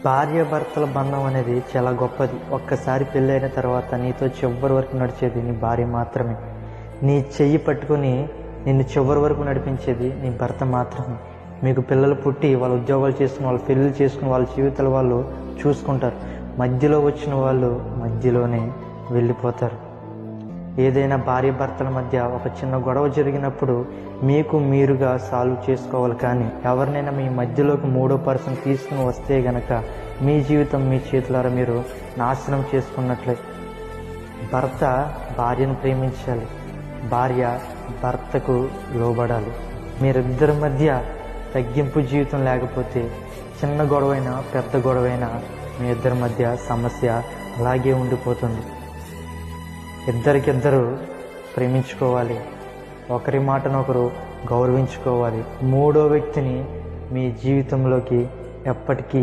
భార్యాభర్తల బంధం అనేది చాలా గొప్పది. ఒక్కసారి పెళ్ళైన తర్వాత నీతో చివరి వరకు నడిచేది నీ భార్య మాత్రమే. నీ చెయ్యి పట్టుకుని నిన్ను చివరి వరకు నడిపించేది నీ భర్త మాత్రమే. మీకు పిల్లలు పుట్టి వాళ్ళ ఉద్యోగాలు చేసుకుని వాళ్ళ పెళ్ళిళ్ళు చేసుకుని వాళ్ళ జీవితాలు వాళ్ళు చూసుకుంటారు. మధ్యలో వచ్చిన వాళ్ళు మధ్యలోనే వెళ్ళిపోతారు. ఏదైనా భార్యాభర్తల మధ్య ఒక చిన్న గొడవ జరిగినప్పుడు మీకు మీరుగా సాల్వ్ చేసుకోవాలి. కానీ ఎవరినైనా మీ మధ్యలోకి మూడో పర్సన్ తీసుకుని వస్తే గనక మీ జీవితం మీ చేతులారా మీరు నాశనం చేసుకున్నట్లే. భర్త భార్యను ప్రేమించాలి, భార్య భర్తకు లోబడాలి. మీరిద్దరి మధ్య తగ్గింపు జీవితం లేకపోతే చిన్న గొడవైనా పెద్ద గొడవైనా మీ ఇద్దరి మధ్య సమస్య అలాగే ఉండిపోతుంది. ఇద్దరికిద్దరు ప్రేమించుకోవాలి, ఒకరి మాటను ఒకరు గౌరవించుకోవాలి. మూడో వ్యక్తిని మీ జీవితంలోకి ఎప్పటికీ